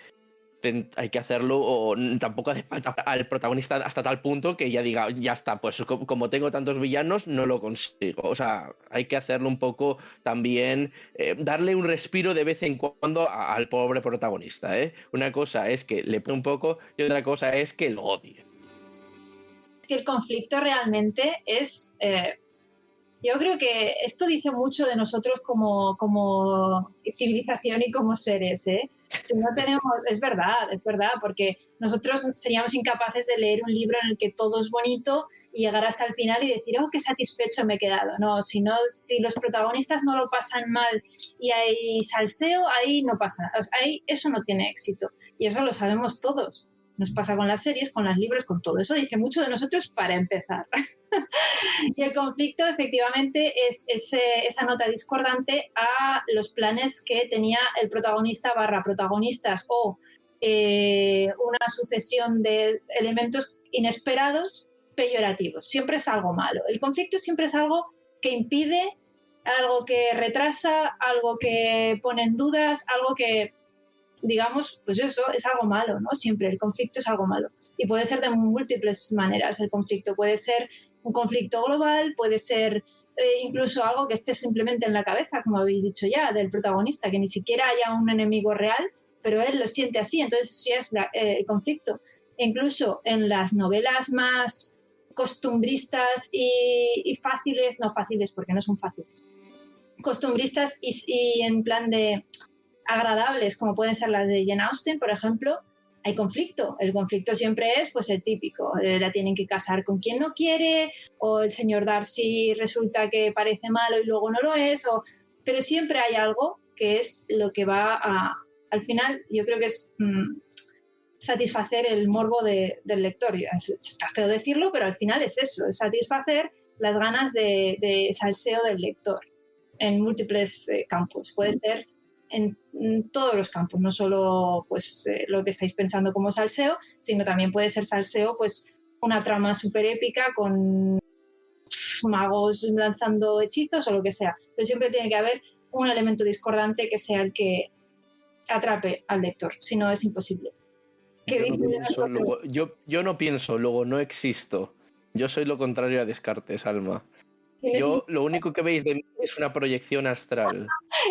hay que hacerlo, o tampoco hace falta al protagonista hasta tal punto que ya diga, ya está, pues como tengo tantos villanos, no lo consigo. O sea, hay que hacerlo un poco también, darle un respiro de vez en cuando al pobre protagonista, ¿eh? Una cosa es que le pone un poco y otra cosa es que lo odie. Que el conflicto realmente es... yo creo que esto dice mucho de nosotros como civilización y como seres, ¿eh? Si no tenemos, es verdad, porque nosotros seríamos incapaces de leer un libro en el que todo es bonito y llegar hasta el final y decir, qué satisfecho me he quedado. No, si los protagonistas no lo pasan mal y hay salseo, ahí no pasa, ahí eso no tiene éxito. Y eso lo sabemos todos. Nos pasa con las series, con los libros, con todo. Eso dice mucho de nosotros para empezar. Y el conflicto efectivamente es esa nota discordante a los planes que tenía el protagonista / protagonistas o una sucesión de elementos inesperados peyorativos. Siempre es algo malo. El conflicto siempre es algo que impide, algo que retrasa, algo que pone en dudas, algo que, digamos, pues eso, es algo malo, ¿no? Siempre el conflicto es algo malo. Y puede ser de múltiples maneras el conflicto. Puede ser un conflicto global, puede ser incluso algo que esté simplemente en la cabeza, como habéis dicho ya, del protagonista, que ni siquiera haya un enemigo real, pero él lo siente así, entonces sí es el conflicto. E incluso en las novelas más costumbristas y fáciles, no fáciles porque no son fáciles, costumbristas y en plan de agradables, como pueden ser las de Jane Austen, por ejemplo, hay conflicto. El conflicto siempre es pues el típico, la tienen que casar con quien no quiere, o el señor Darcy resulta que parece malo y luego no lo es, pero siempre hay algo que es lo que va al final, yo creo que es satisfacer el morbo del lector. Está feo decirlo, pero al final es eso, es satisfacer las ganas de salseo del lector en múltiples campos. Puede ser en todos los campos, no solo pues lo que estáis pensando como salseo, sino también puede ser salseo pues una trama súper épica con magos lanzando hechizos o lo que sea, pero siempre tiene que haber un elemento discordante que sea el que atrape al lector, si no es imposible. Yo no pienso, luego no existo. Yo soy lo contrario a Descartes, Alma. Yo lo único que veis de mí es una proyección astral.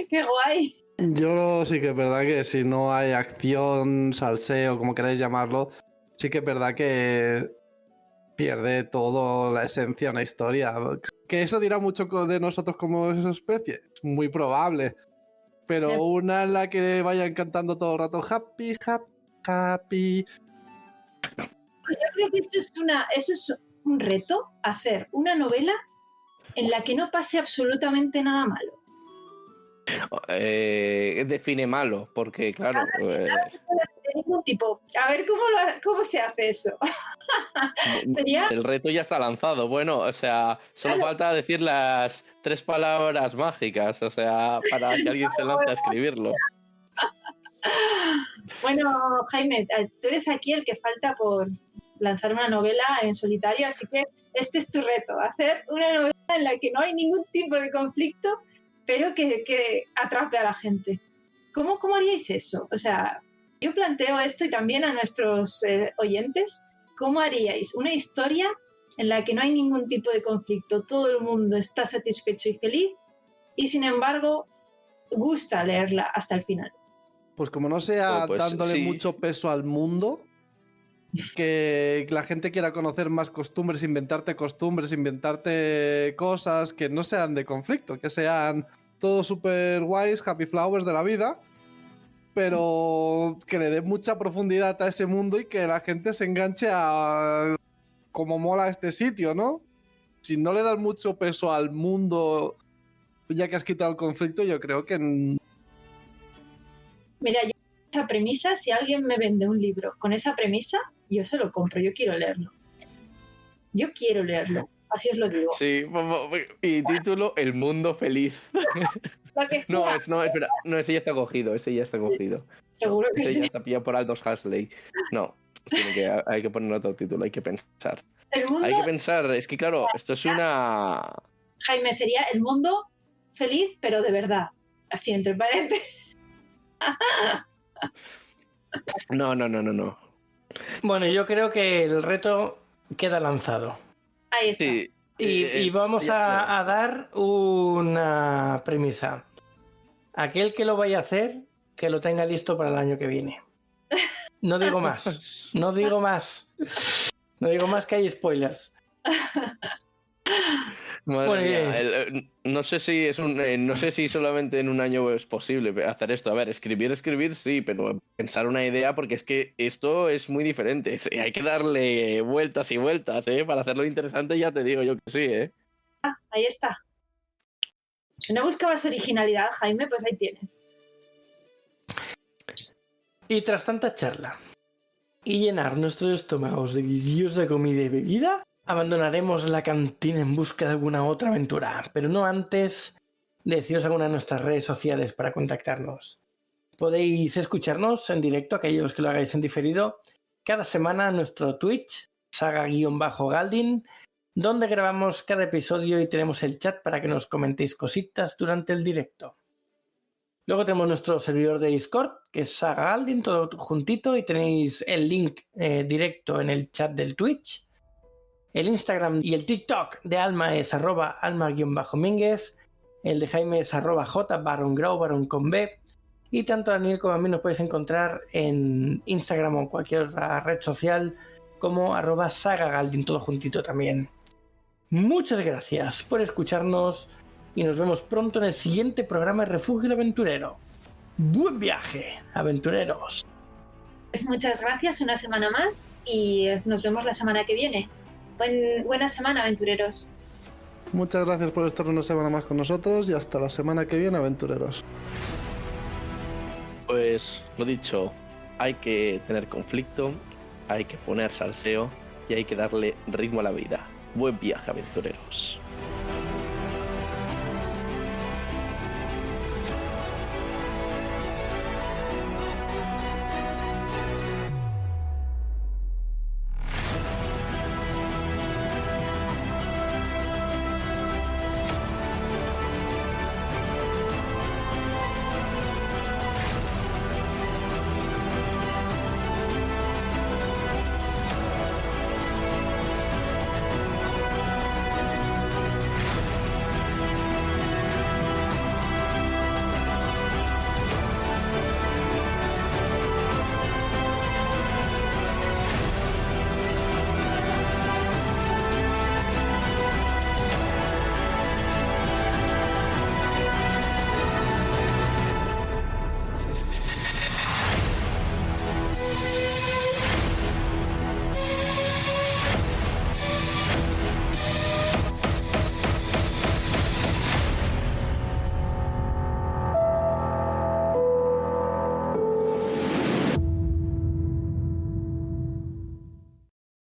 ¡Qué guay! Yo sí que es verdad que si no hay acción, salseo, como queráis llamarlo, sí que es verdad que pierde todo la esencia de una historia. Que eso dirá mucho de nosotros como esa especie, es muy probable. Pero una en la que vayan cantando todo el rato happy, happy, happy. Pues yo creo que eso es un reto, hacer una novela en la que no pase absolutamente nada malo. Define malo, porque claro... De ningún tipo. A ver, ¿cómo se hace eso? Sería... El reto ya está lanzado. Bueno, o sea, solo falta decir las 3 palabras mágicas, o sea, para que alguien se lance a escribirlo. Bueno, Jaime, tú eres aquí el que falta por lanzar una novela en solitario, así que este es tu reto, hacer una novela en la que no hay ningún tipo de conflicto, pero que atrape a la gente. ¿Cómo haríais eso? O sea, yo planteo esto y también a nuestros oyentes, ¿cómo haríais una historia en la que no hay ningún tipo de conflicto, todo el mundo está satisfecho y feliz y sin embargo gusta leerla hasta el final? Pues como no sea pues, dándole sí. mucho peso al mundo, que la gente quiera conocer más costumbres, inventarte cosas que no sean de conflicto, que sean todos super guays, happy flowers de la vida, pero que le dé mucha profundidad a ese mundo y que la gente se enganche a cómo mola este sitio, ¿no? Si no le das mucho peso al mundo, ya que has quitado el conflicto, yo creo que... Mira, yo esa premisa, si alguien me vende un libro con esa premisa, yo se lo compro, yo quiero leerlo. Yo quiero leerlo, así os lo digo. Sí, y título, El mundo feliz. Lo que sea. No, espera, no, ese ya está cogido, Seguro que ese sí. ya está pillado por Aldous Huxley. No, hay que poner otro título, hay que pensar. El mundo, Hay que pensar, es que claro, esto es una... Jaime, sería el mundo feliz, pero de verdad. Así, entre paréntesis. No. Bueno, yo creo que el reto queda lanzado. Ahí está. Sí. Y vamos ya a dar una premisa. Aquel que lo vaya a hacer, que lo tenga listo para el año que viene. No digo más. No digo más que hay spoilers. Madre Bueno, mía, no sé si no sé si solamente en un año es posible hacer esto. A ver, escribir sí, pero pensar una idea, porque es que esto es muy diferente. Hay que darle vueltas y vueltas, para hacerlo interesante, ya te digo yo que sí, Ahí está. Si no buscabas originalidad, Jaime, pues ahí tienes. Y tras tanta charla y llenar nuestros estómagos de deliciosa comida y bebida, abandonaremos la cantina en busca de alguna otra aventura, pero no antes de deciros alguna de nuestras redes sociales para contactarnos. Podéis escucharnos en directo, aquellos que lo hagáis en diferido, cada semana en nuestro Twitch, saga_Galdin, donde grabamos cada episodio y tenemos el chat para que nos comentéis cositas durante el directo. Luego tenemos nuestro servidor de Discord, que es Saga Galdin, todo juntito, y tenéis el link directo en el chat del Twitch. El Instagram y el TikTok de Alma es @alma_mínguez. El de Jaime es @j_barongrau, barón con B. Y tanto a Daniel como a mí nos podéis encontrar en Instagram o en cualquier otra red social como @sagagaldin, todo juntito también. Muchas gracias por escucharnos y nos vemos pronto en el siguiente programa de Refugio Aventurero. ¡Buen viaje, aventureros! Pues muchas gracias, una semana más y nos vemos la semana que viene. Buena semana, aventureros. Muchas gracias por estar una semana más con nosotros y hasta la semana que viene, aventureros. Pues lo dicho, hay que tener conflicto, hay que poner salseo y hay que darle ritmo a la vida. Buen viaje, aventureros.